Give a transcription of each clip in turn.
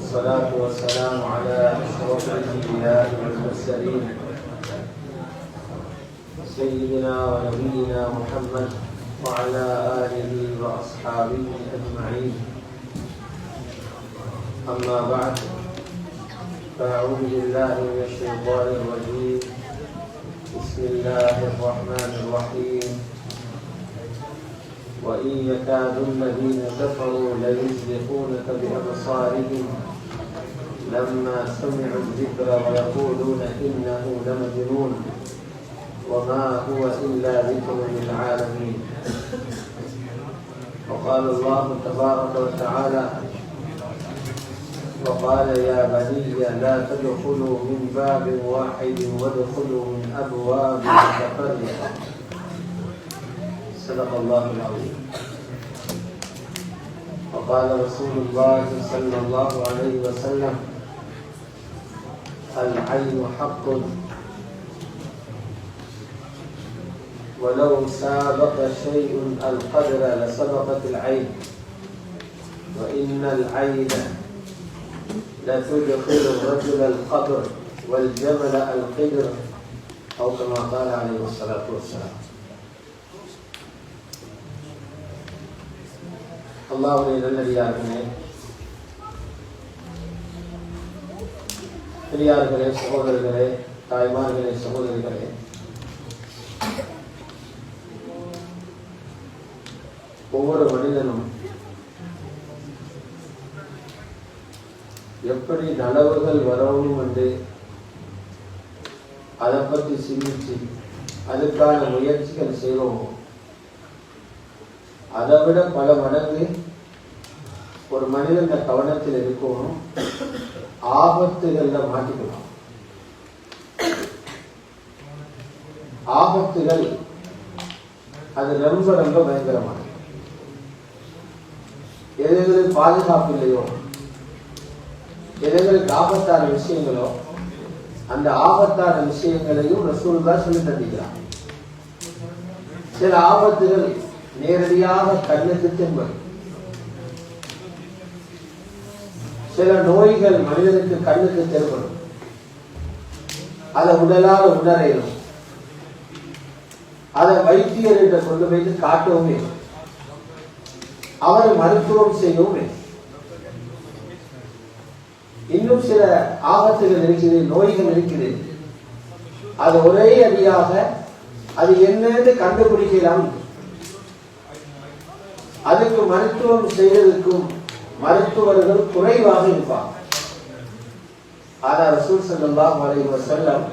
والصلاة والسلام على أشرف الأنبياء والمرسلين سيدنا ونبينا محمد وعلى آله وأصحابه أجمعين. أما بعد، فأعوذ بالله من الشيطان الرجيم. بسم الله الرحمن الرحيم. وإن يكاد الذين كفروا ليزلقونك بأبصارهم لما سمعوا الذكر ويقولون إنه لمجنون وما هو إلا ذكر للعالمين. وقال الله تبارك وتعالى: وقال يا بني لا تدخلوا من باب واحد وادخلوا من أبواب متفرقة. صدق الله العظيم. وقال رسول الله صلى الله عليه وسلم: العين حق ولو سابق شيء القدر لسبقت العين وإن العين لتدخل الرجل القبر والجمل القدر أو كما قال عليه الصلاة والسلام. அல்லாஹ்வுடைய நல்லடியார்களே, பெரியார்களே, சகோதரர்களே, தாய்மார்களே, சகோதரிகளே, ஒவ்வொரு மனிதனும் எப்படி நலவுகள் வரணும் என்று அதை பற்றி சிந்திச்சு அதுக்கான முயற்சிகள் செய்வோமோ அதை விட பல மடங்கு ஒரு மனிதன் கவனத்தில் இருக்கணும். ஆபத்துகள்ல மாட்டிக்கலாம். ஆபத்துகள் அது ரொம்ப ரொம்ப பயங்கரமானது. எதுகளுக்கு பாதுகாப்பு இல்லையோ, எதுகளுக்கு ஆபத்தான விஷயங்களோ, அந்த ஆபத்தான விஷயங்களையும் ரசூலுல்லாஹ் சொல்லி தந்திக்கிறார். சில ஆபத்துகள் நேரடியாக கண்ணுக்கு தென்படும். சில நோய்கள் மனிதனுக்கு கண்ணுக்கு தென்படும். அதை உடலால் உணரையும் அதை வைத்தியர்கிட்ட கொண்டு போய் காட்டவுமே, அவர் மருத்துவம் செய்யவுமே. இன்னும் சில ஆபத்துகள் இருக்குது, நோய்கள் இருக்குது. அது ஒரே அடியாக அது என்னன்னு கண்டுபிடிக்கலாம். அதுக்கு மருத்துவம் செய்வதற்கும் மருத்துவர்கள் குறைவாக இருப்பார். ஆனால் ரசூல் ஸல்லல்லாஹு அலைஹி வஸல்லம்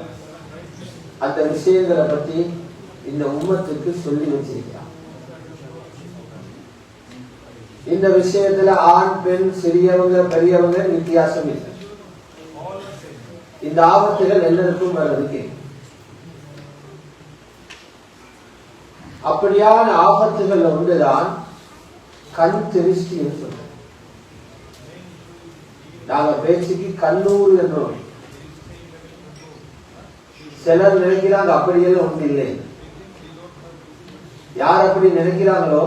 அந்த விஷயங்களை பற்றி இந்த உம்மத்துக்கு சொல்லி வச்சிருக்கிறார். இந்த விஷயத்துல ஆண் பெண் சிறியவங்க பெரியவங்க வித்தியாசம் இல்லை. இந்த ஆபத்துகள் எல்லாருக்கும் வர்றதுக்கு அப்படியான ஆபத்துகள் ஒன்றுதான் கண் திருஷ்டி என்று சொல்றோம். நாங்க பேச்சுக்கு கண்ணூர் என்றோம். சிலர் நினைக்கிறாங்க அப்படியெல்லாம் ஒன்று இல்லை. யார் அப்படி நினைக்கிறாங்களோ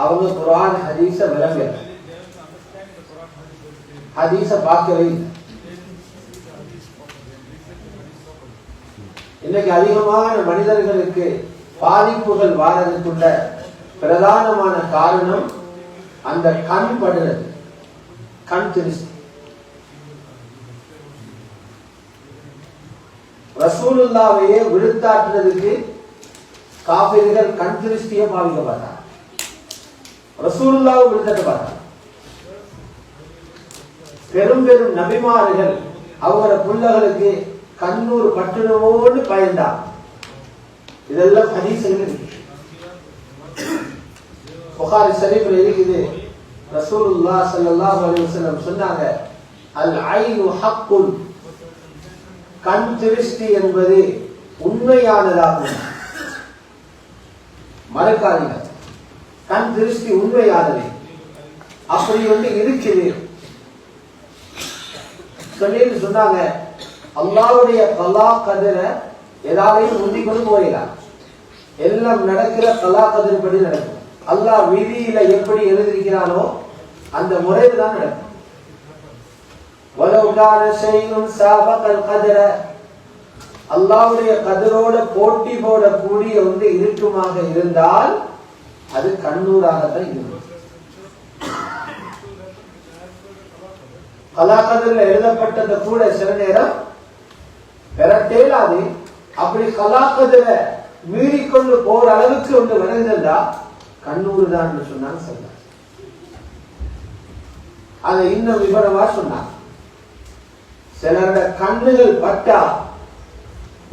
அவங்க குர்ஆன் ஹதீஸ விளங்க, ஹதீஸ பார்க்கவே இல்லை. இன்னைக்கு அதிகமான மனிதர்களுக்கு பாதிப்புகள் வாரதுக்குள்ள பிரதானமான காரணம் அந்த கண் படுறது, கண் திருஷ்டி. ரசூலுல்லாஹ்வையே விழுத்தாட்டுறதுக்கு காபிர்கள் கண் திருஷ்டியை பாவிக்க பார்த்தாங்க. ரசூலுல்லாஹ்வை விழுத்தட்ட பார்த்தாங்க. பெரும் பெரும் நபிமார்கள் அவங்களோட பிள்ளைகளுக்கு கண்ணூர் பட்டணமோடு பயந்தார். இதெல்லாம் ஹதீஸ்கள் புகாரி ஷரீஃப்ல இருக்குது. ரசூலுல்லாஹ் ஸல்லல்லாஹு அலைஹி வஸல்லம் சொன்னாங்க, அல் ஐனு ஹக்குன், கண் திருஷ்டி என்பது உண்மையானதாகும். மறக்காதீங்க, கண் திருஷ்டி உண்மையானது. அப்படி ஒன்று இருக்குது சொல்லிட்டு சொன்னாங்க. அல்லாஹ்வுடைய கலா கதிர ஏதாவையும் முந்தி கொண்டு போயிடலாம். எல்லாம் நடக்கிற கலா கதிர் படி நடக்கும். அல்லாஹ் விதியில எப்படி எழுதியிருக்கிறானோ அந்த முறையில் தான் நடக்கும். வலவ் கான ஷைஉன் சாபகல் கத்ர, அல்லாஹ்வுடைய கதிரோட போட்டி போடக்கூடிய ஒன்று இருக்குமாக இருந்தால் அது கண்ணூராகத்தான் இருக்கும். கலாக்கதிரில் எழுதப்பட்டதை கூட சில நேரம் பெறட்டேலாது. அப்படி கலாக்கதிர மீறிக்கொண்டு போற அளவுக்கு ஒன்று விளைந்தா கண்ணூறு தான் சொன்னாங்க. சொல்ல அதை இன்னும் விவரமா சொன்னாங்க. சிலரோட கண்ணுகள் பட்டா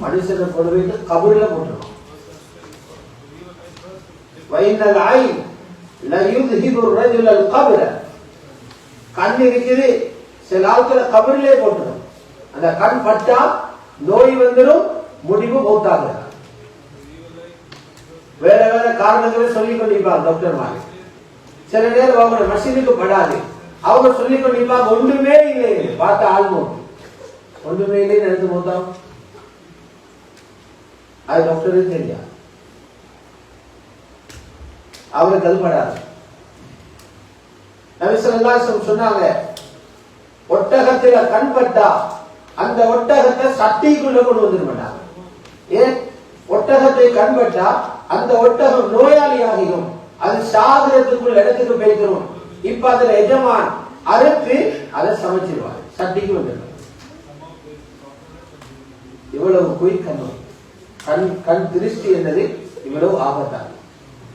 மனுஷனை கொண்டு போயிட்டு கபூர்ல போட்டுரும். வைனல் ஐன் லயுத்ஹிபு ரஜுலல் கப்ர, கண் இருக்குது, சில ஆட்களை கபூர்லயே போட்டுரும். அந்த கண் பட்டா நோய் வந்துடும், முடிவு மௌத்தாக. வேற வேற காரணங்களை சொல்லிக் கொண்டிருப்பாங்க டாக்டர் மாதிரி. சில நேரம் அவங்க மசினுக்கு படாது, அவங்க சொல்லிக் கொண்டிருப்பாங்க ஒன்றுமே இல்லை, பார்த்த ஆல்மோட் ஒன்றுமே இல்லை நினைத்து மௌத்தாம். அது டாக்டருக்கு தெரியாது, அவருக்கு அது படாது. நபி ஸல்லல்லாஹு அலைஹி வஸல்லம் சொன்னாங்க, ஒட்டகத்தில கண் பட்டா அந்த ஒட்டகத்தை சட்டிக்குள்ள கொண்டு வந்துட மாட்டாங்க. ஏன்? ஒட்டகத்தை கண்பட்டா அந்த ஒட்டகம் நோயாளி ஆகிடும், அது சாகரத்துக்குள்ள இடத்துக்கு போய்க்கிறோம். இப்ப அதுல எஜமான் அறுத்து அதை சமைச்சிருவார், சட்டிக்கு வந்துடும். இவ்வளவு குயிக்கண்ணு கண் திருஷ்டி என்பது இவ்வளவு ஆபத்தான.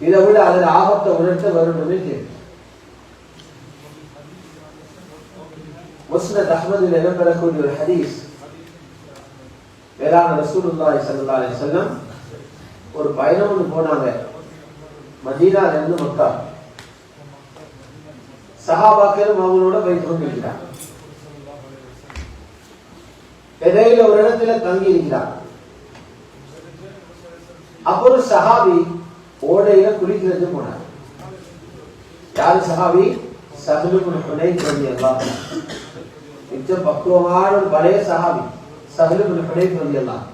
இதை விட அதில் ஆபத்தை உணர்த்த வரும் தெரியும். முஸ்னத் அஹ்மதில் இடம்பெறக்கூடிய ஒரு ஹதீஸ், வேளாண் ரசூலுல்லாஹி ஸல்லல்லாஹு அலைஹி வஸல்லம் ஒரு பயணம் ஒன்று போனாங்க, மதீனால இருந்து மக்கா. சஹாபாக்களும் அவங்களோட போயிட்டு கொண்டிருக்கிறாங்க. இடையில ஒரு இடத்துல தங்கி இருக்கிறாங்க. அப்போ ஒரு சஹாபி ஓடையில குளிக்கிறது போனார். யாரு சஹாபி? சஹ்ல் இப்னு ஹுனைஃப் ரலியல்லாஹு அன்ஹு. மிக பக்குவமான ஒரு பழைய சஹாபி சஹ்ல் இப்னு ஹுனைஃப் ரலியல்லாஹு அன்ஹு.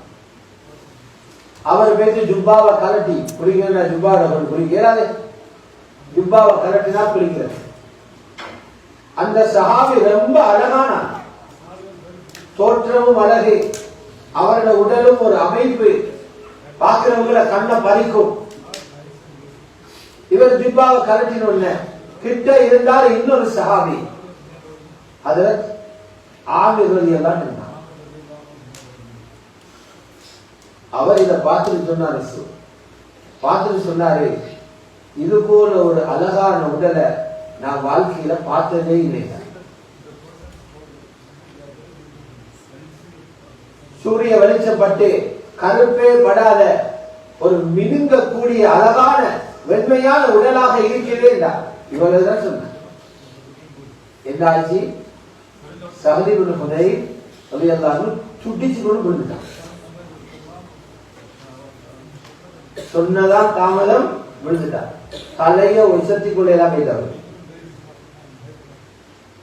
அவர் பேசி ஜுப்பாவை கலட்டி குளிக்கிற, ஜுப்பாவை குளிக்கிறாரு, ஜுப்பாவை கலட்டினா குளிக்கிறது. அந்த சஹாபி ரொம்ப அழகான தோற்றமும் அழகு, அவரோட உடலும் ஒரு அமைப்பு, பார்க்கிறவங்களை கண்ணை பறிக்கும். இவர் ஜுப்பாவை கலட்டின கிட்ட இருந்தால் இன்னொரு சஹாபி ஹஜ்ரத் ஆமிர் ரலியல்லாஹு அன்ஹு. அவர் இதை பார்த்துட்டு சொன்னாரு, பார்த்துட்டு சொன்னாரு, இது போல ஒரு அழகான உடலை நான் வாழ்க்கையில பார்த்ததே இல்லை. சூரிய வெளிச்சப்பட்டு கருப்பே படாத ஒரு மினுங்க கூடிய அழகான வெண்மையான உடலாக இருக்கிறதே என்றார். இவ்வளவுதான் சொன்னார். என்ன ஆச்சு? சஹ்ல் இப்னு ஹுனைஃப் ரலியல்லாஹு அன்ஹு சுட்டிச்சு கொண்டு விழுந்துட்டான். சொன்னதான் தாமதம், விழுந்துட்டார். தலைய உசத்திக்குள்ள எல்லாம் போயிட்டாரு.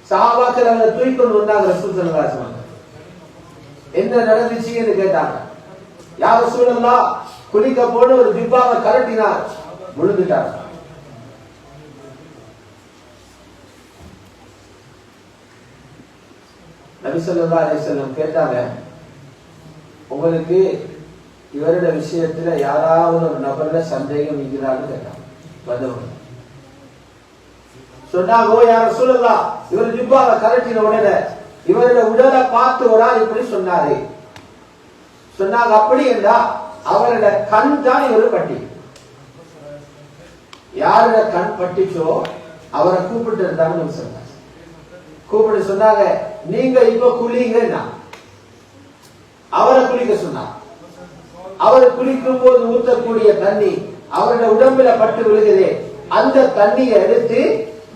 சஹாபாக்கள் அவரை தூக்கிக்கொண்டு வந்தாங்க. ரசூல் ஸல்லல்லாஹு அலைஹி வஸல்லம் என்ன நடந்துச்சுன்னு கேட்டாங்க. யா ரசூலல்லாஹ், குளிக்க போன ஒரு ஜுப்பாவை கலட்டினார், விழுந்துட்டார். நபி ஸல்லல்லாஹு அலைஹி வஸல்லம் கேட்டாங்க, உங்களுக்கு இவரோட விஷயத்துல யாராவது ஒரு நபர்ல சந்தேகம் இருக்கிறான்னு கேட்டாங்க. வந்தவங்க சொன்னாங்க, ஓ யா ரசூலல்லாஹ், இவர் ஜுப்பாவை கலட்டின உடனே இவரோட உடலை பார்த்து ஒரு ஆள் இப்படி சொன்னாரு. சொன்னாங்க, அப்படி என்றா அவரோட கண் தான் இவர் பட்டி. யாரோட கண் பட்டிச்சோ அவரை கூப்பிட்டு இருந்தாங்கன்னு சொன்னாங்க. கூப்பிட்டு சொன்னாங்க, நீங்க இப்ப குளிங்கன்னா அவரை குளிக்க சொன்னாங்க. அவர் குளிக்கும் போது ஊற்றக்கூடிய தண்ணி அவரோட உடம்புல பட்டு விழுகுதே, அந்த தண்ணியை எடுத்து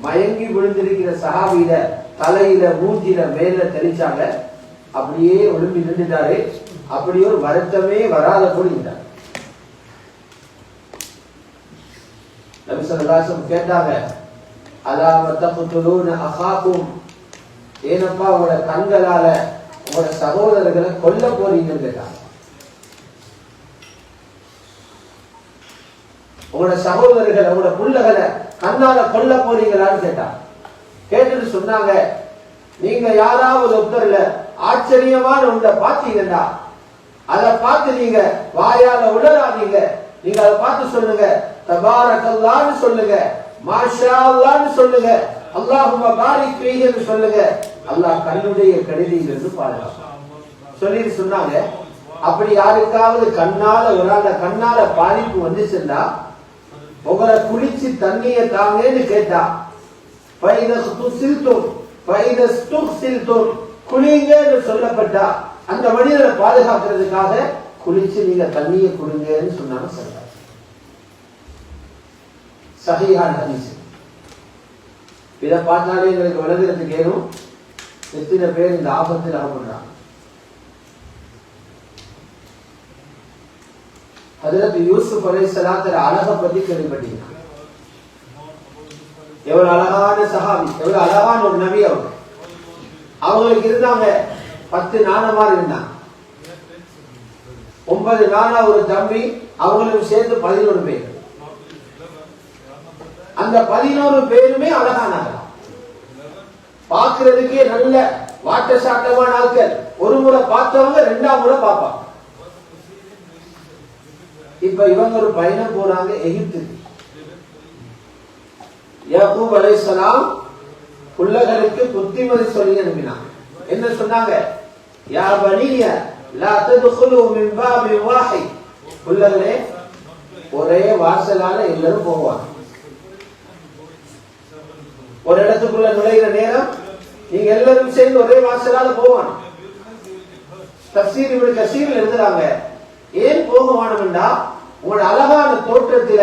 மயங்கி விழுந்திருக்கிற சஹாபியில தலையில மூஞ்சில மேல தெளிச்சாங்க. அப்படியே ஒழும்பி நின்றுட்டாரு. அப்படியே ஒரு வருத்தமே வராத போலிருந்தார். நபி ஸல்லல்லாஹு அலைஹி வஸல்லம் கேட்டாங்க, அலா தக்துலூன அஹாக்கும், ஏனப்பா உங்களோட கண்களால உங்களோட சகோதரர்களை கொல்ல போறீங்கன்னு கேட்டாங்க. உங்களோட சகோதரர்கள் உங்களோட புள்ளகளை கண்ணால கொல்ல போறீங்களான்னு கேட்டாங்க. கேட்டுட்டு சொன்னாங்க, நீங்க யாராவது ஒருத்தர்ல ஆச்சரியமான ஒன்றை பார்த்தீங்கன்னா அதை பார்த்து நீங்க வாயால உணராதீங்க. நீங்க அதை பார்த்து சொல்லுங்க தபாரக்கல்லாஹ்னு சொல்லுங்க, மாஷா அல்லாஹ்னு சொல்லுங்க, அல்லாஹும்ம பாரிக் ஃபீஹின்னு சொல்லுங்க. அல்லாஹ் கண்ணுடைய கெடுதியிலிருந்து பாதுகாப்பான் சொல்லிட்டு சொன்னாங்க. அப்படி யாருக்காவது கண்ணால ஒரு ஆள கண்ணால பாதிப்பு வந்துச்சுன்னா உங்களை குளிச்சு தண்ணியை தாங்கன்னு கேட்டா குளிங்கன்னு சொல்லப்பட்டா அந்த மனிதரை பாதுகாக்கிறதுக்காக குளிச்சு நீங்க தண்ணியை குடுங்கன்னு சொன்னாங்க. சஹீஹான ஹதீஸ். இதை பார்த்தாலே எங்களுக்கு விளங்குறதுக்கு ஏனும் எத்தனை பேர் இந்த ஆபத்தில் அகப்படுறாங்க. ஹஜ்ரத் யூசுப் அலைஹிஸ்ஸலாத்துல அழகை பத்தி கேள்விப்பட்டீங்க. எவ்வளவு அழகான சஹாபி, எவ்வளவு அழகான ஒரு நபி. அவங்களுக்கு இருந்தாங்க 10 நானமார் இருந்தாங்க. 9 நானா ஒரு தம்பி, அவங்களுக்கு சேர்த்து 11 பேர். அந்த 11 பேருமே அழகானாங்க. பார்க்கிறதுக்கே நல்ல வாட்ட சாட்டமான ஆட்கள். ஒரு முறை பார்த்தவங்க 2ஆம் முறை பார்ப்பாங்க. இப்ப இவங்க ஒரு பயணம் போறாங்க எகிப்துக்கு. யாக்கூப் அலைஹிஸ்ஸலாம் புள்ளகளுக்கு புத்திமதி சொல்லி அனுப்பினாங்க. என்ன சொன்னாங்க? யா பனிய லா தத்குலு மின் பாபி வாஹித். புள்ளகளே, ஒரே வாசலால எல்லாரும் போவாங்க. ஒரு இடத்துக்குள்ள நுழைகிற நேரம் நீங்க எல்லாரும் சேர்ந்து ஒரே வாசலால போவாங்க. தஃசீர் இப்னு கஸீர் எழுதுறாங்க, ஏன் போகவானம்டா உங்களோட அழகான தோற்றத்தில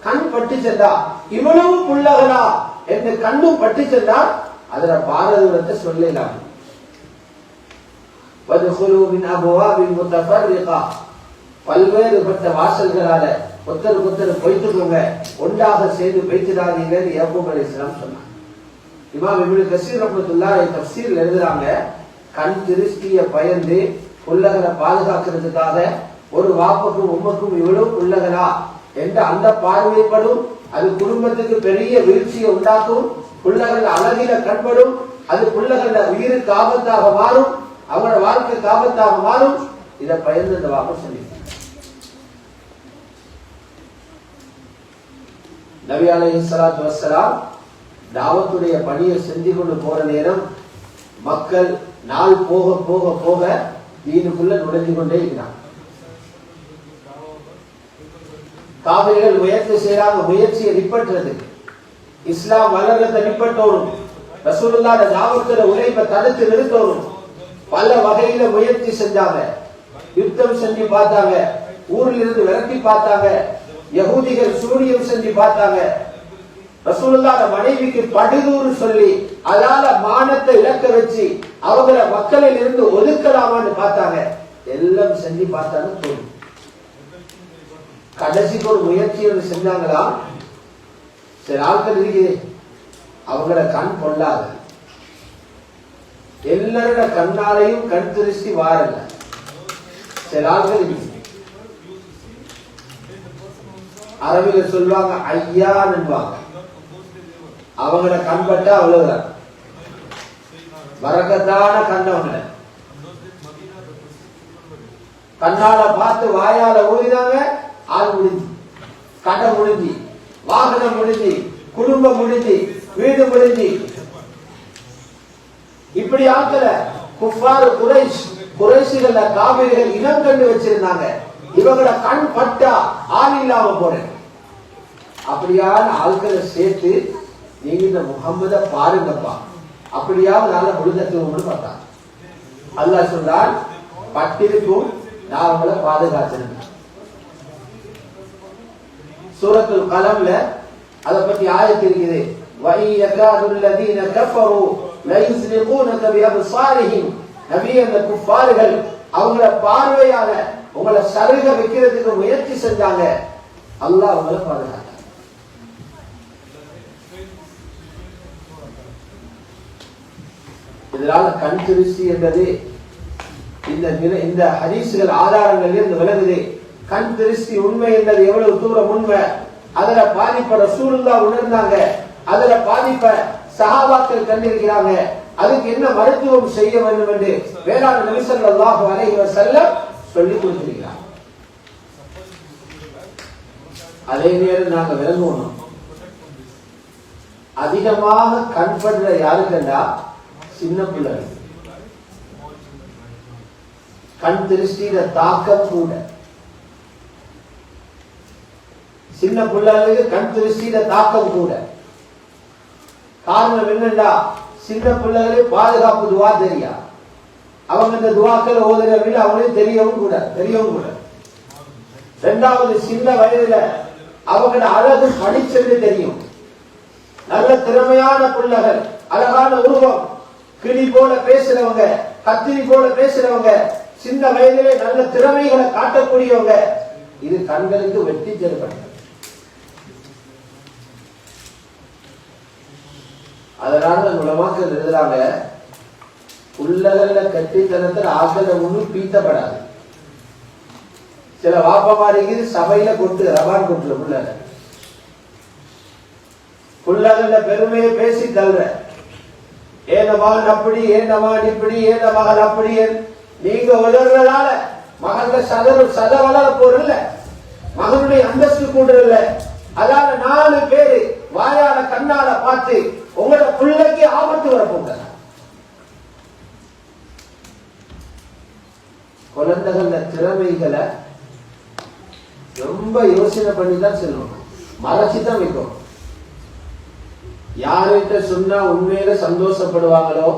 கண் பட்டு சென்றா இவ்வளவு புள்ளகளா என்று கண்ணும் பட்டு சென்றா அதுல பாரதூரத்தை சொல்லலாம். பல்வேறுபட்ட வாசல்களால ஒருத்தருக்கு ஒருத்தர் பொய்த்துக்கோங்க, ஒன்றாக சேர்ந்து பொய்த்துடாதீங்கன்னு யாக்கூப் அலைஹிஸ்ஸலாம் சொன்னாங்க. இமாம் இப்னு கஸீர் ரஹ்மத்துல்லாஹி தஃசீர்ல எழுதுறாங்க, கண் திருஷ்டிய பயந்து புள்ளகளை பாதுகாக்கிறதுக்காக ஒரு வாப்புக்கும் உம்மக்கும் இவ்வளவு புள்ளகளா என்ற அந்த பார்வைப்படும். அது குடும்பத்துக்கு பெரிய வீழ்ச்சியை உண்டாக்கும். புள்ளகள் அழகில கண்படும். அது புள்ளகள உயிருக்கு ஆபத்தாக மாறும், அவங்களோட வாழ்க்கைக்கு ஆபத்தாக மாறும். இதை பயந்து அந்த வாப்ப சொல்லி நபி அலைஹிஸ்ஸலாத்து வஸ்ஸலாம் தாவத்துடைய பணியை செஞ்சு கொண்டு போற நேரம் மக்கள் நாள் போக போக போக தீனுக்குள்ள நுழைஞ்சு கொண்டே இருக்கிறாங்க. காபிர்கள் முயற்சி செய்யறாங்க, முயற்சியை நிப்பற்றுறது. இஸ்லாம் வளர்றதை நிப்பட்டோடும், ரசூலுல்லாஹ் தாவத்துல உழைப்பை தடுத்து நிறுத்தோடும். பல வகையில முயற்சி செஞ்சாங்க, யுத்தம் செஞ்சு பார்த்தாங்க, ஊரில் இருந்து விரட்டி பார்த்தாங்க, யகூதிகள் சூனியம் செஞ்சு பார்த்தாங்க. ரசூலுல்லாஹ் மனைவிக்கு படுதூறு சொல்லி அதால மானத்தை இழக்க வச்சு அவங்கள மக்களில் இருந்து ஒதுக்கலாமான்னு பார்த்தாங்க. எல்லாம் செஞ்சு பார்த்தாலும் தோல்வி. கடைசிக்கு ஒரு முயற்சி செஞ்சாங்களா, சில ஆட்கள் இருக்குது அவங்கள கண் கொள்ளாத, எல்லாரோட கண்ணாலையும் கண் திருஷ்டி வாரல. சில ஆட்கள் இருக்குது அரபில சொல்லுவாங்க ஐயா என்பாங்க, அவங்கள கண்பட்டா அவ்வளவுதான் வரக்கத்தான கண்ணவங்கள கண்ணால பார்த்து வாயால ஊதினாங்க. ஆள் முடிஞ்சு, கடை முடிஞ்சு, வாகனம் முடிஞ்சு, குடும்பம் முடிஞ்சு, வீடு முடிஞ்சு. இப்படி ஆட்கள குஃபார் குறைஷிகள் காவிரிகள் இனம் கண்டு வச்சிருந்தாங்க. இவங்கள கண் பட்டா ஆள் இல்லாம போறேன். அப்படியான ஆட்களை சேர்த்து நீங்க இந்த முகம்மத பாருங்கப்பா, அப்படியாவது நல்ல முழுதத்துவம்னு பார்த்தாங்க. அல்லாஹ் சொல்றான், பட்டிருக்கும் நான் உங்களை பாதுகாத்திருந்தேன். சூரத்துல் கலம்ல அத பத்தி ஆயத்து இருக்குது. வஇ யகாதுல் லதீன கஃபரு லயுஸ்லிகூனக பிஅப்சாரிஹிம். நபியே, அந்த குஃபார்கள் அவங்கள பார்வையால உங்களை சருக வைக்கிறதுக்கு முயற்சி செஞ்சாங்க. அல்லாஹ் அவங்களை பாதுகாத்தார். இதனால கண் திருஷ்டி என்பது இந்த ஹதீஸ்கள் ஆதாரங்கள் இருந்து விளங்குது. கண் திருஷ்டி உண்மை என்பது எவ்வளவு தூரம் உண்மை, அதுல பாதிப்ப ரசூலுல்லாஹ் உணர்ந்தாங்க, அதுல பாதிப்ப சஹாபாக்கள் கண்டிருக்கிறாங்க. அதுக்கு என்ன மருத்துவம் செய்ய வேண்டும் என்று வேளாண் நபி ஸல்லல்லாஹு அலைஹி வஸல்லம் சொல்லிக் கொடுத்திருக்கிறார். அதே நேரம் நாங்க விளங்குவோம், அதிகமாக கண்படுற யாருக்கண்டா சின்ன பிள்ளைகள். கண் திருஷ்டியில தாக்கம் கூட சின்ன பிள்ளைகளுக்கு கண் திருஷ்டியில தாக்கம் கூட. காரணம் என்னண்டா, சின்ன பிள்ளைகளே பாதுகாப்பு துவா தெரியா, அவங்க இந்த துவாக்கள் ஓதுறவில்லை, அவங்களே தெரியவும் கூட. இரண்டாவது, சின்ன வயதுல அவங்களோட அழகு படிச்சது தெரியும். நல்ல திறமையான பிள்ளைகள், அழகான உருவம், கிளி போல பேசுறவங்க, கத்திரி போல பேசுறவங்க, சின்ன வயதிலே நல்ல திறமைகளை காட்டக்கூடியவங்க, இது கண்களுக்கு வெற்றி தருகிறது. அதனால உலமாக்கள் எழுதுறாங்க, உள்ளகல்ல கட்டித்தனத்தில் ஆசல ஒண்ணு பீத்தப்படாது. சில வாப்பமாரிக்கு சபையில கொண்டு ரவான் கொண்டு புள்ளகல்ல பெருமையை பேசி தள்ளுற, ஏன மகன் அப்படி, ஏன மகன் இப்படி, ஏன மகள் அப்படி. நீங்க வளர்றதால மகன்ல சத வளர போறதில்ல, மகனுடைய அந்தஸ்து கூடுறதில்ல. அதால 4 பேரு வாயால கண்ணால பார்த்து உங்களோட பிள்ளைக்கு ஆபத்து வரப்போங்க. குழந்தைகள திறமைகளை ரொம்ப யோசனை பண்ணி தான் செல்லணும், மறைச்சுதான் வைக்கணும். யார்கிட்ட சொன்னா உண்மையில சந்தோஷப்படுவாங்களோ,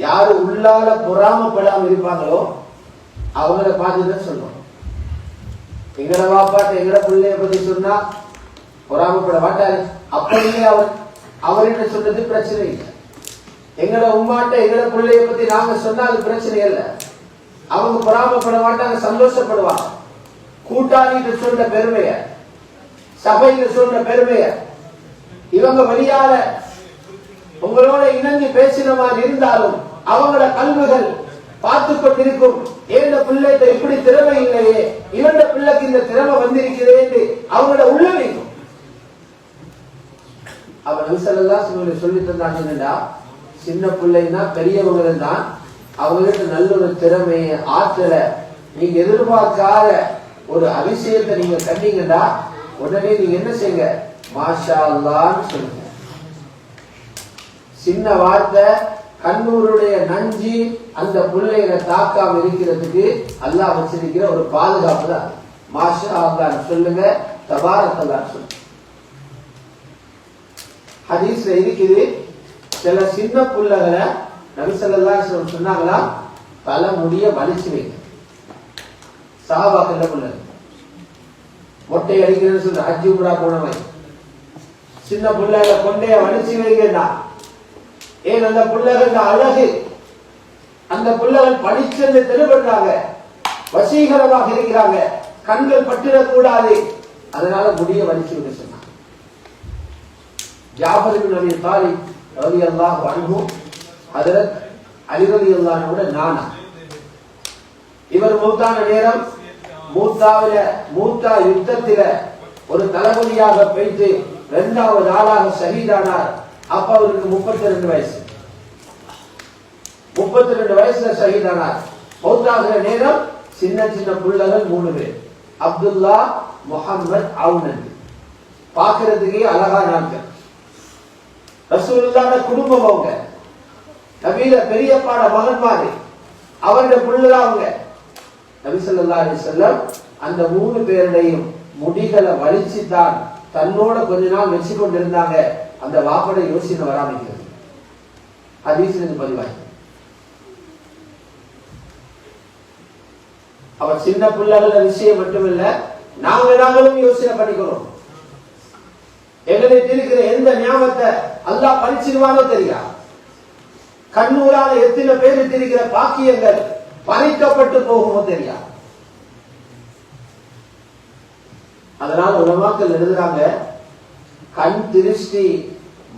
யாரு உள்ளால பொறாமப்படாம இருப்பாங்களோ அவங்கள பார்த்துதான் சொல்லணும். எங்கட வாப்பாட்ட எங்கட பிள்ளைய பத்தி சொன்னா பொறாமப்பட மாட்டாரு, அப்படியே அவர்கிட்ட சொன்னது பிரச்சனை இல்லை. எங்கட உம்மாட்ட எங்கட பிள்ளைய பத்தி நாங்க சொன்னா அது பிரச்சனை இல்லை, அவங்க பொறாமப்பட மாட்டாங்க, சந்தோஷப்படுவாங்க. கூட்டாளிகிட்ட சொல்ற பெருமைய, சபையில சொல்ற பெருமைய இவங்க வழியால உங்களோட இணைந்து பேசின மாதிரி இருந்தாலும் அவங்களோட கல்விகள் பார்த்து கொண்டிருக்கும். ஏந்த பிள்ளைகிட்ட இப்படி திறமை இல்லையே, இவங்க பிள்ளைக்கு இந்த திறமை வந்திருக்கிறே என்று அவங்களோட உள்ள வைக்கும். அவர் நபி ஸல்லல்லாஹு அலைஹி வஸல்லம் சொல்லி தந்தாங்கன்னா, சின்ன பிள்ளைன்னா பெரியவங்க தான், அவங்களுக்கு நல்ல ஒரு திறமையை ஆற்றலை நீங்க எதிர்பார்க்காத ஒரு அதிசயத்தை நீங்க கண்டீங்கன்னா உடனே நீங்க என்ன செய்யுங்க, மாஷா அல்லாஹ்னு சொல்லுங்க. சின்ன வார்த்தை கண்ணூருடைய நஞ்சி அந்த பிள்ளைகளை தாக்காம இருக்கிறதுக்கு அல்லாஹ் வச்சிருக்கிற ஒரு பாதுகாப்பு தான். மாஷா அல்லாஹ்னு சொல்லுங்க, தபாரக் அல்லாஹ் சொல்லுங்க. ஹதீஸ்ல இருக்குது, சில சின்ன பிள்ளைகளை நபி ஸல்லல்லாஹு அலைஹி வஸல்லம் சொன்னாங்களா, தலை முடிய வலிச்சு வைங்க. சஹாபாக்கள் பிள்ளை மொட்டை அடிக்கிறேன்னு சொல்ற ஹஜ் உம்ரா போனவன் சின்ன பிள்ளைகளை கொண்டைய வலிச்சு வைங்கன்னா, ஏன் அந்த பிள்ளைகள் அழகு, அந்த பிள்ளைகள் படிச்சது தெளிவுபடுறாங்க, வசீகரமாக இருக்கிறாங்க, கண்கள் பட்டிடக்கூடாது, அதனால முடிய வலிச்சு வைக்க சொன்னாங்க. ஜாஃபர் இப்னு அபி தாலிப் ரலியல்லாஹு அன்ஹு ஹஜ்ரத் அலி ரலியல்லாஹு அன்ஹுவோட நானா, இவர் மூத்தான நேரம் மூத்தா யுத்தத்தில ஒரு தளபதியாக போயிட்டு 2வது ஆளாக ஷஹீதானார். அப்ப அவருக்கு 32 வயசு. 32 வயசுல ஷஹீதானார். மௌத்தாகிற நேரம் சின்ன சின்ன பிள்ளைகள் 3 பேர், அப்துல்லா, முஹம்மத், அவுன். பாக்குறதுக்கே அழகான ஆட்கள். ரசூலுல்லாஹ் குடும்பம் அவங்க, நபியில பெரியப்பாட மகன்மாரு, அவருடைய பிள்ளைதான் அவங்க. நபி ஸல்லல்லாஹு அலைஹி வஸல்லம் அந்த 3 பேருடையும் முடிகளை வலிச்சுதான் தன்னோட கொஞ்ச நாள் வச்சு கொண்டு இருந்தாங்க. அந்த வாப்பட யோசனை வராமிக்கிறது ஹதீஸ்ல பதிவாய். அவர் சின்ன பிள்ளைகள விஷயம் மட்டுமில்ல, நாங்களும் யோசனை பண்ணிக்கிறோம். எங்களுக்கு இருக்கிற எந்த ஞாபகத்தை அல்லாஹ் பறிச்சிருவானோ தெரியா, கண்ணூரால எத்தனை பேருக்கு இருக்கிற பாக்கியங்கள் பறிக்கப்பட்டு போகுமோ தெரியா. அதனால உலமாக்கள் எழுதுறாங்க, கண் திருஷ்டி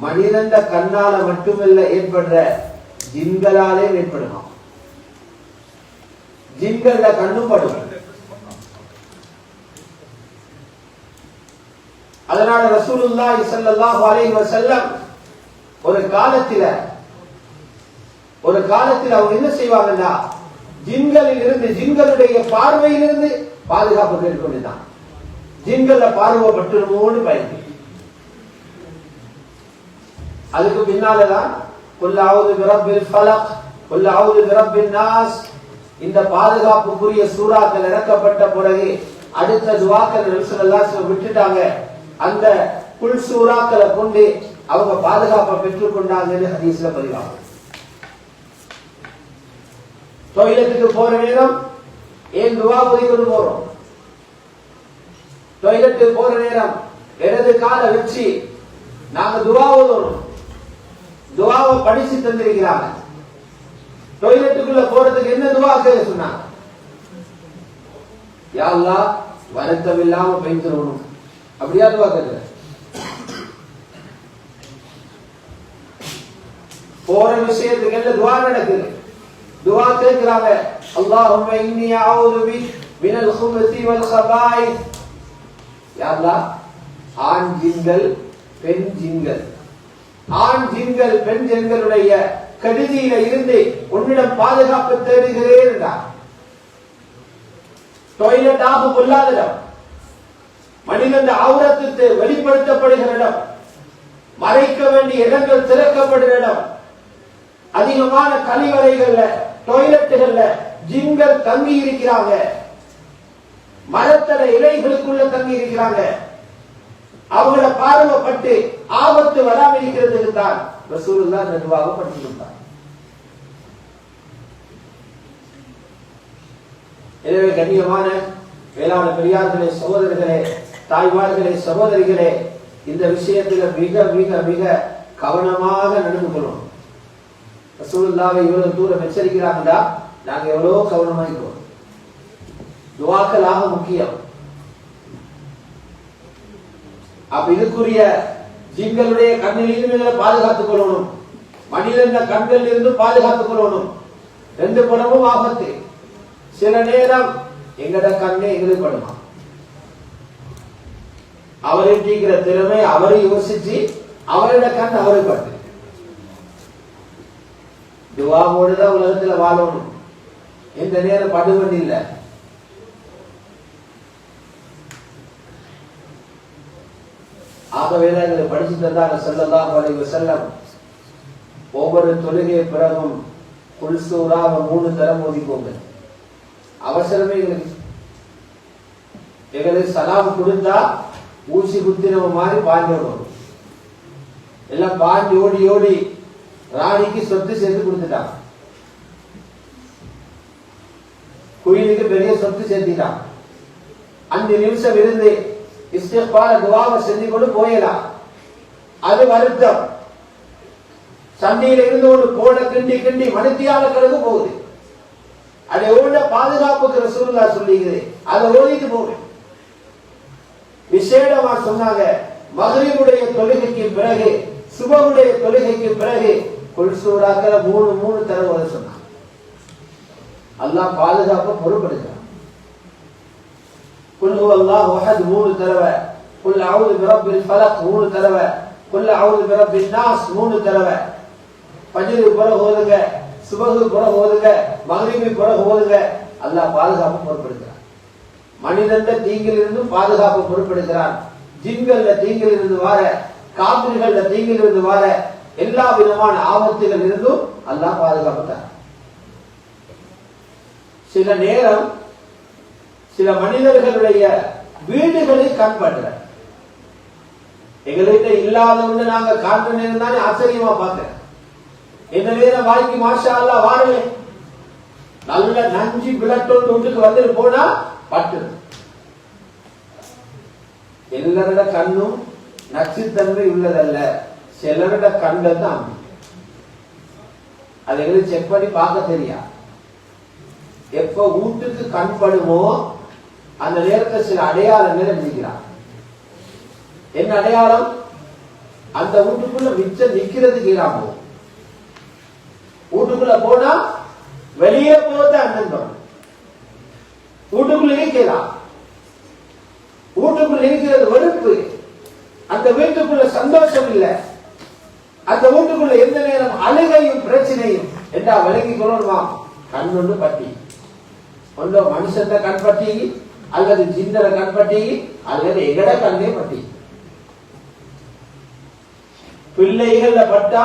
மனிதண்ட கண்ணால மட்டுமல்ல ஏற்படுற, ஜின்களாலே ஏற்படுமா. ஜின்கள கண்ணும் படும். அதனால ரசூலுல்லாஹி ஸல்லல்லாஹு அலைஹி வஸல்லம் ஒரு காலத்தில ஒரு காலத்தில் அவங்க என்ன செய்வாங்கன்னா ஜின்களில் இருந்து ஜின்களுடைய பார்வையிலிருந்து பாதுகாப்பு கேட்டுக்கொண்டுதான் ஜின்கள பார்வைப்பட்டுமோன்னு பயந்து அதுக்கு பின்னாலதான் குல் அஊது பிரப்பில் ஃபலக் குல் அஊது பிரப்பின் நாஸ் இந்த பாதுகாப்புக்குரிய சூறாக்கள் இறக்கப்பட்ட பிறகு அடுத்த துஆக்கள் நபி ஸல்லல்லாஹு அலைஹி வஸல்லம் விட்டுட்டாங்க. அந்த குல் சூறாக்களை கொண்டு அவங்க பாதுகாப்பை பெற்றுக் கொண்டாங்கன்னு ஹதீஸ்ல பதிவாகும். டாய்லெட்டுக்கு போற நேரம் ஏன் துஆ ஓதிக்கொண்டு போறோம்? டாய்லெட்டுக்கு போற நேரம் இடது காலை வச்சு நாங்க துஆ ஓதணும். துஆவை படிச்சு தந்திருக்கிறாங்க. டாய்லெட்டுக்குள்ள போறதுக்கு என்ன துஆ கேட்க சொன்னாங்க? யா அல்லாஹ் வருத்தம் இல்லாம பெய்திரணும். அப்படியா துஆ கேட்க? போற விஷயத்துக்கு என்ன துஆ நடக்குது? துஆ கேட்கிறாங்க. அல்லாஹும்ம இன்னி அஊது பிக் மினல் குபுஸி வல் கபாயிஸ். யா அல்லாஹ் ஆண் ஜின்கள் பெண் ஜின்கள் ஆண் ஜின்கள் பெண் ஜின்களுடைய கடுதியில இருந்து உன்னிடம் பாதுகாப்பு தேடுகிறேன் என்றார். டாய்லெட் ஆக கொள்ளாத இடம், மனிதன் அவுரத்து வெளிப்படுத்தப்படுகிற இடம், மறைக்க வேண்டிய இடங்கள் திறக்கப்படுகிற இடம், அதிகமான கழிவறைகள்ல டாய்லெட்டுகள்ல ஜின்கள் தங்கி இருக்கிறாங்க. மரத்தட இலைகளுக்குள்ள தங்கி இருக்கிறாங்க. அவங்கள பார்வைப்பட்டு ஆபத்து வராமல் இருக்கிறதுக்கு தான் ரசூலுல்லாஹ் நதுவாக படித்திருந்தார். எனவே கண்ணியமான வேளாண் பெரியார்களே, சகோதரர்களே, தாய்மார்களே, சகோதரிகளே, இந்த விஷயத்துல மிக மிக மிக கவனமாக நடந்து கொள்ளணும். ரசூலுல்லாஹை இவ்வளவு தூரம் எச்சரிக்கிறாங்களா, நாங்க எவ்வளவு கவனமா இருக்கிறோம். துஆக்களாக முக்கியம். அப்ப இதுக்குரிய ஜின்களுடைய கண்ணிலிருந்து பாதுகாத்துக் கொள்ளணும், மனிதன் கண்களில் இருந்து பாதுகாத்துக் கொள்ளணும். ரெண்டு புறமும் ஆபத்து. சில நேரம் எங்கட கண்ணே எங்களுக்கு படுமா, அவரை தீக்கிற திறமை அவரை யோசிச்சு அவரோட கண் அவரை பட்டு. துஆவோடு தான் உலகத்துல வாழணும். எந்த நேரம் படுவன் இல்லை. ஆகவேதான் இதை படிச்சு தந்தாங்க ஸல்லல்லாஹு அலைஹி வஸல்லம். ஒவ்வொரு தொழுகை பிறகும் குல் சூராவை 3 தரம் ஓதிக்கோங்க. அவசரமே எங்களுக்கு சலாம் கொடுத்தா ஊசி குத்தினவ மாதிரி பாஞ்சு ஓடும். எல்லாம் பாஞ்சு ஓடி ஓடி ராணிக்கு சொத்து சேர்த்து கொடுத்துட்டான், குயிலுக்கு பெரிய சொத்து சேர்த்திட்டான். 5 நிமிஷம் இருந்து இஸ்திக்பார துஆவை செஞ்சு கொண்டு போயலாம். அது வருத்தம். சண்டையில இருந்து ஒரு கோட கிண்டி கிண்டி மணித்தியால கிடக்கு போகுது. அதை ஓட பாதுகாப்புக்கு ரசூலுல்லாஹ் சொல்லிக்குது, அதை ஓதிட்டு போகுது. விசேடமா சொன்னாங்க, மக்ரிபுடைய தொழுகைக்கு பிறகு சுபஹுடைய தொழுகைக்கு பிறகு குல் சூராக்களை 3 தடவை ஓத சொன்னாங்க. அல்லாஹ் பாதுகாப்பை பொறுப்படுகிறான். குல் ஹுவல்லாஹு அஹத் 3 தடவை, குல் அஊது பிரப்பில் ஃபலக் 3 தடவை, குல் அஊது பிரப்பின் நாஸ் 3 தடவை. ஃபஜ்ர் பிறகு ஓதுங்க, சுபஹ் பிறகு ஓதுங்க, மக்ரிப் பிறகு ஓதுங்க. அல்லாஹ் பாதுகாப்பு பொறுப்படுகிறான். மனிதன் தீங்கிலிருந்து பாதுகாப்பு பொறுப்படுகிறான். ஜின்கள்ல தீங்கிலிருந்து வார, காபிர்கள்ல தீங்கிலிருந்து வார எல்லா விதமான ஆபத்துகள் இருந்தும் அல்லாஹ் பாதுகாப்பு தரான். சில நேரம் சில மனிதர்களுடைய வீடுகளை காண்பற்ற எங்கள்கிட்ட இல்லாத ஒன்று நாங்க காண்ற நேரம் தானே ஆச்சரியமா பார்க்கிறேன். இந்த நேரம் வாய்க்கு மாஷா அல்லாஹ் வாரல நல்ல நஞ்சு பிளட்டோடு வீட்டுக்கு வந்துட்டு போனா பட்டு. எல்லாரோட கண்ணும் நச்சுத்தன்மை உள்ளதல்ல, சிலரோட கண்கள் தான். அது எங்களுக்கு செக் பண்ணி பார்க்க தெரியா. எப்ப வீட்டுக்கு கண் படுமோ அந்த நேரத்தில் சில அடையாளங்களை நிற்கிறான். என்ன அடையாளம்? அந்த வீட்டுக்குள்ள மிச்சம் நிக்கிறதுக்கு இல்லாமோ, வீட்டுக்குள்ள போனா வெளியே போத அண்ணன், வீட்டுக்குள்ள இருக்கிறான், வீட்டுக்குள்ள இருக்கிறது வெறுப்பு, அந்த வீட்டுக்குள்ள சந்தோஷம் இல்லை, அந்த வீட்டுக்குள்ள எந்த நேரம் அழுகையும் பிரச்சனையும். என்ன பட்டா விளங்கி கொள்ளணுமா? கண் ஒன்று பட்டி, ஒன்று மனுஷன் கண் பட்டி, அல்லது ஜிந்தர கண் பட்டி, அல்லது எகட கண்ணே பட்டி. பிள்ளைகள்ல பட்டா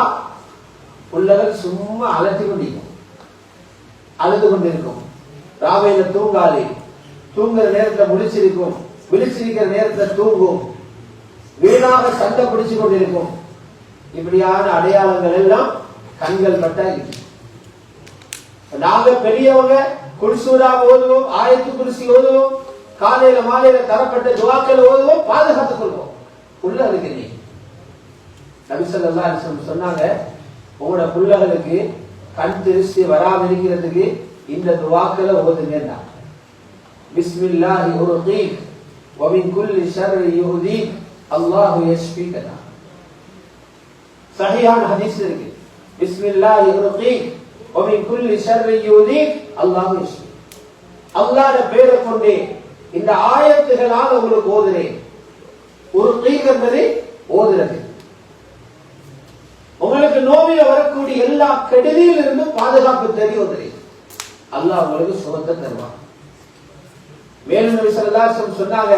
பிள்ளைகள் சும்மா அலட்டி கொண்டிருக்கும், அழுது கொண்டிருக்கும். ராவையில தூங்காது, தூங்குற நேரத்தில் விழிச்சிருக்கும், விழிச்சிருக்கிற நேரத்தில் தூங்கும், வீணாக சண்டை பிடிச்சு கொண்டிருக்கும். இப்படியான அடையாளங்கள் எல்லாம் கண்கள் பட்டா இருக்கு. நாங்க பெரியவங்க குல்சூரா ஓதுவோம், ஆயத்து குர்சி ஓதுவோம், காலையில மாலையில தரப்பட்ட துவாக்கள் ஓதுவோம், பாதுகாத்துக் கொள்வோம். உள்ள இருக்கிறீங்க. நபி ஸல்லல்லாஹு அலைஹி வஸல்லம் சொன்னாங்க, உங்களோட பிள்ளைகளுக்கு கண் திருஷ்டி வராம இருக்கிறதுக்கு இந்த துவாக்களை ஓதுங்க. பிஸ்மில்லாஹி உர்கீக் வ மின் குல்லி ஷர்ரி யுஹ்தீக் அல்லாஹு யஷ்ஃபீக. சஹீஹான ஹதீஸ் இருக்கு. பிஸ்மில்லாஹி உர்கீக் வ மின் குல்லி ஷர்ரி யுஹ்தீக் அல்லாஹு யஷ்ஃபீக. அல்லாஹ்வுடைய பெயரை கொண்டு இந்த ஆயத்துகளால் உங்களுக்கு ஓதுறேன். உர்கீக் என்பது ஓதுறது. உங்களுக்கு நோவில வரக்கூடிய எல்லா கெடுதியில் இருந்தும் பாதுகாப்பு தெரியும். அல்லாஹ் உங்களுக்கு சுகத்தை தருவான். மேலும் நபி ஸல்லல்லாஹு அலைஹி வஸல்லம் சொன்னாங்க,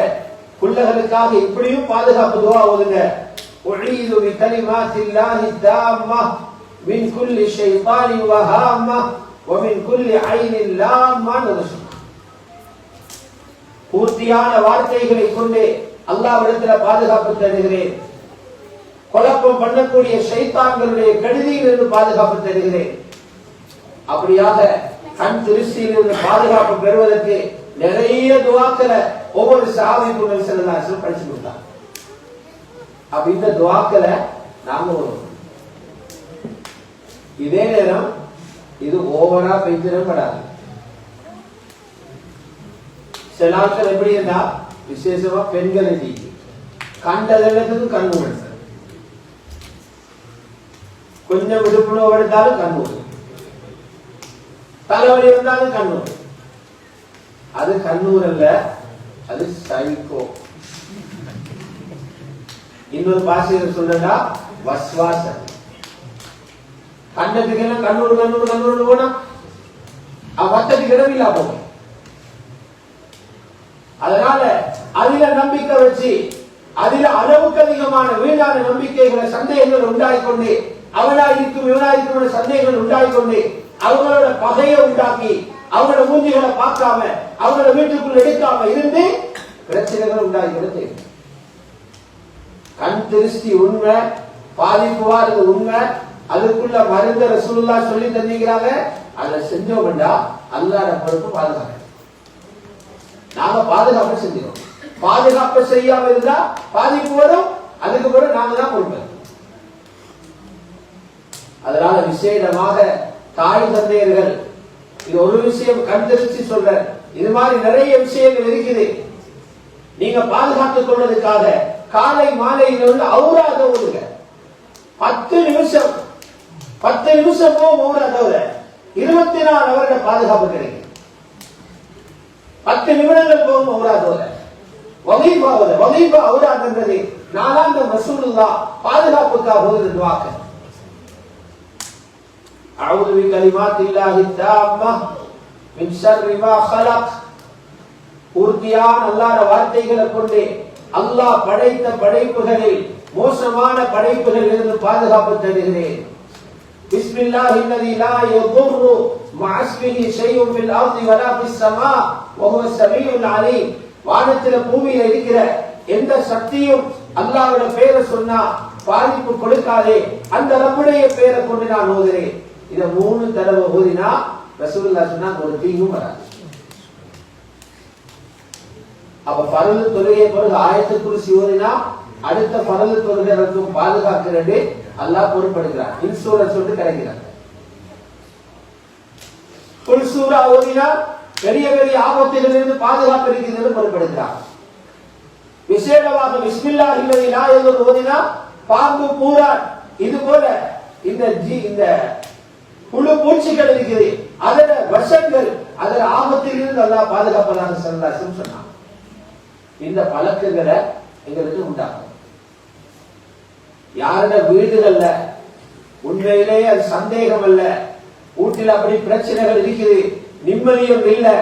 பிள்ளைகளுக்காக இப்படியும் பாதுகாப்பு துஆ ஓதுங்க. உஈது பி கலிமாத்தில்லாஹி தாம்ம மின் குல்லி ஷைத்தானி வ ஹாம்ம வ மின் குல்லி ஐனின் லாம்ம. பூர்த்தியான வார்த்தைகளை கொண்டு அல்லாஹ்விடத்தில் பாதுகாப்பு தருகிறேன். குழப்பம் பண்ணக்கூடிய ஷைத்தான்களுடைய கெடுதியிலிருந்து பாதுகாப்பு தருகிறேன். அப்படியாக கண் திருஷ்டியிலிருந்து பாதுகாப்பு பெறுவதற்கு நிறைய துவாக்களை ஒவ்வொரு சஹாபிக்கும் நபி ஸல்லல்லாஹு அலைஹி வஸல்லம் படிச்சு கொடுத்தாங்க. அப்ப இந்த துவாக்களை நாம இதே நேரம் இது ஓவரா பெய்திடப்படாது. சில நாட்கள் எப்படி இருந்தா விசேஷமா பெண்களை கண்டதெல்லாம் கண் மூடு, கொஞ்சம் விடுப்புணர்வு எடுத்தாலும் கண் மூடு, தலைவலி இருந்தாலும் கண்ணூர். அது கண்ணூர் அல்ல, அது சைக்கோ. இன்னொரு பாஷையில் சொல்றா வஸ்வாசம். கண்ணத்துக்கு எல்லாம் கண்ணூர் கண்ணூர் கண்ணூர் போனா வட்டத்துக்கு இடமில்லா போகும். அதனால அதில நம்பிக்கை வச்சு அதில அளவுக்கு அதிகமான வீணான நம்பிக்கைகளை சந்தேகங்கள் உண்டாகிக்கொண்டு அவனா இருக்கும் இவனா இருக்கும் சந்தேகங்கள் உண்டாகிக்கொண்டு அவங்களோட பகையை உண்டாக்கி அவங்களோட மூஞ்சிகளை பார்க்காம அவங்களோட வீட்டுக்குள்ள எடுக்காம இருந்து பிரச்சனைகள் உண்டாகிறது. கண் திருஷ்டி உண்மை, பாதிப்புவாரது உண்மை. அதுக்குள்ள மருந்த ரசூலுல்லாஹ் சொல்லி தந்திக்கிறாங்க. அதை செஞ்சோம்டா அல்லாஹ்வோட பொறுப்பு பாதுகாப்பு. நாம பாதுகாப்பு செஞ்சிடும். பாதுகாப்பு செய்யாம இருந்தா பாதிப்பு வரும். அதுக்கு பிறகு நாம தான் பொறுப்பு. அதனால விசேடமாக தாய் தந்தையர்கள் இது ஒரு விஷயம் கண் திருஷ்டி சொல்ற, இது மாதிரி நிறைய விஷயங்கள் இருக்குது. நீங்க பாதுகாத்துக் கொள்வதற்காக காலை மாலையில் உள்ள அவுராத ஓடுங்க. 10 நிமிஷம் போகும் அவுராதோட 24 வருட பாதுகாப்பு கிடைக்கும். 10 நிமிடங்கள் போகும் அவுராதோட வகீபா அவுராத் என்றது நாலாந்தம் ரசூலுல்லாஹ் பாதுகாப்புக்காக ஓதுற துஆக்கள். அஊது பிகலிமாத்தில்லாஹி தாம்ம மின் ஷர்ரி மா ஹலக். பூர்த்தியான அல்லாஹ்வுடைய வார்த்தைகளை கொண்டு அல்லாஹ் படைத்த படைப்புகளில் மோசமான படைப்புகளில் இருந்து பாதுகாப்பு தருகிறேன். பிஸ்மில்லாஹில்லதி லா யதுர்ரு மஅஸ்மிஹி ஷைஉன் ஃபில் அர்தி வலா ஃபிஸ் ஸமா வ ஹுவ ஸமீஉல் அலீம். வானத்தில பூமியில இருக்கிற எந்த சக்தியும் அல்லாஹ்வுடைய பெயரை சொன்னா பாதிப்பு கொடுக்காதே. அந்த ரப்புடைய பெயரை கொண்டு நான் ஓதுறேன். இத 3 தடவை ஓதினா ரசூலுல்லாஹ் சொன்னா ஒரு தீங்கும் வராது. அப்ப ஃபர்து தொழுகை பிறகு ஆயத்துல் குர்சி ஓதினா அடுத்த ஃபர்து தொழுகைக்கும் பாதுகாக்கிறது அல்லாஹ் பொறுப்படுகிறார். இன்சூரன்ஸ் வந்து கிடைக்கிறார். குல் சூரா ஓதினா பெரிய பெரிய ஆபத்துகளிலிருந்து பாதுகாப்பு இருக்கிறது பொறுப்படுகிறார். விசேடமாக பிஸ்மில்லாஹில்லதி லா யதுர் ஓதினா பாம்பு பூரான் இது போல இந்த புழு பூச்சிகள் இருக்குது, அதோட விஷங்கள் அதோட ஆபத்திலிருந்து அல்லாஹ் பாதுகாப்பதாக ஸல்லல்லாஹு அலைஹி வஸல்லம் சொன்னார். இந்த பழக்கங்களை எங்களுக்கு உண்டாகும். யாரோட வீடுகள்ல உண்மையிலேயே அது சந்தேகம் அல்ல, வீட்டில் அப்படி பிரச்சனைகள் இருக்குது, நிம்மதியும் இல்லை,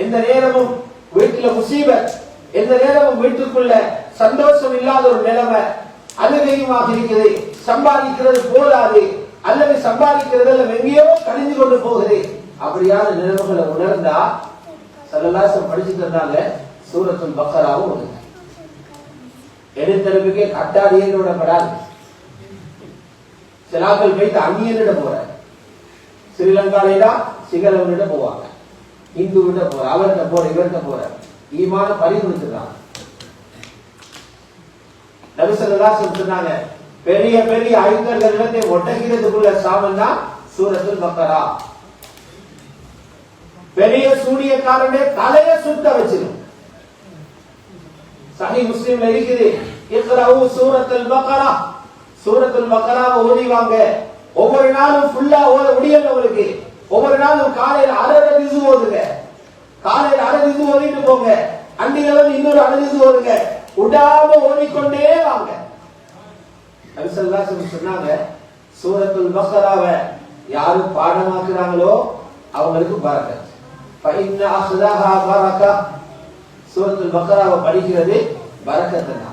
எந்த நேரமும் வீட்டில் முசீபத், எந்த நேரமும் வீட்டுக்குள்ள சந்தோஷம் இல்லாத ஒரு நிலைமை, அழுகையுமாக இருக்குது, சம்பாதிக்கிறது போதாது அல்லது சம்பாதிக்கிறது எங்கேயோ கழிந்து கொண்டு போகுது. அப்படியான நிலைமைகளை உணர்ந்தா சல்லல்லாஹு படிச்சு தந்தாங்க சூரத்துல் பக்கராவும் ஒழுங்க. எடுத்தளவுக்கே கட்டாடியோட படாது. சிலாக்கள் வைத்து அந்நியனிட போற, ஸ்ரீலங்காவில சிங்களவனிட போவாங்க, இந்துவிட போற, அவர்கிட்ட போற, இவர்கிட்ட போற, ஈமான பறி கொடுத்துறாங்க. நபி ஸல்லல்லாஹு அலைஹி வஸல்லம் சொன்னாங்க, பெரிய பெரிய ஆயுதங்களிடத்தை ஒட்டகிறதுக்குள்ள சாமன் தான் சூரத்துல் பக்கரா. பெரிய சூனியக்காரனே தலையை சுத்த வச்சிடும். சஹீஹ் முஸ்லிம்ல இருக்குது, இக்ரவு சூரத்துல் பக்கரா, சூரத்துல் பக்கராவை ஓதிவாங்க. ஒவ்வொரு நாளும் ஃபுல்லா ஓத முடியல உங்களுக்கு. ஒவ்வொரு நாளும் காலையில அரை ஜுஸ் ஓதுங்க, காலையில அரை ஜுஸ் ஓதிட்டு போங்க, அன்றைக்கு இன்னொரு அரை ஜுஸ் ஓதுங்க, விடாம ஓதிக்கொண்டே வாங்க. நபி ஸல்லல்லாஹு அலைஹி வஸல்லம் சொன்னாங்க, சூரத்துல் பக்கராவை யாரு பாடமாக்குறாங்களோ அவங்களுக்கு பரக்கத். ஃபஇன்ன அஹ்தஹா பரக்கா, சூரத்துல் பக்கராவை படிக்கிறது பரக்கத்னா.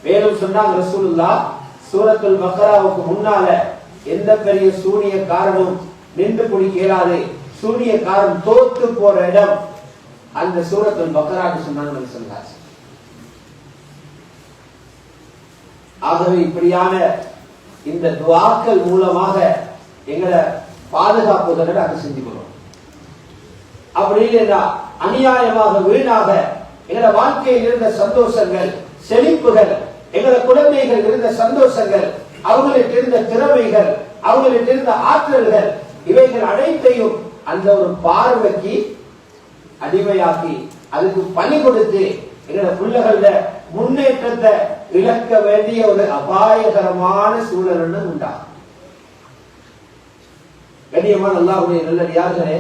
மேலும் சொன்னாங்க ரசூலுல்லாஹ், சூரத்துல் பக்கராவுக்கு முன்னால எந்த பெரிய சூனியக்காரனும் நின்று பிடிக்க இயலாது, சூனியக்காரன் தோத்து போற இடம் அந்த சூரத்துல் பக்கரான்னு சொன்னாங்க நபி ஸல்லல்லாஹு அலைஹி வஸல்லம். ஆகவே இப்படியான இந்த துஆக்கள் மூலமாக எங்களை பாதுகாப்புகளை நாங்கள் செஞ்சுக்கிறோம். அப்படி இல்லைன்னா அநியாயமாக வீணாக எங்களோட வாழ்க்கையில் இருந்த சந்தோஷங்கள், செழிப்புகள், எங்களோட குழந்தைகள் இருந்த சந்தோஷங்கள், அவங்களுக்கு இருந்த திறமைகள், அவங்களுக்கு இருந்த ஆற்றல்கள், இவைகள் அனைத்தையும் அந்த ஒரு பார்வைக்கு அடிமையாக்கி அதுக்கு பணி கொடுத்து எங்களோட பிள்ளைகள முன்னேற்றத்தை இழக்க வேண்டிய ஒரு அபாயகரமான சூழல் உண்டாகும். கண்ணியமான அல்லாஹ்வுடைய நல்லடியார்களே,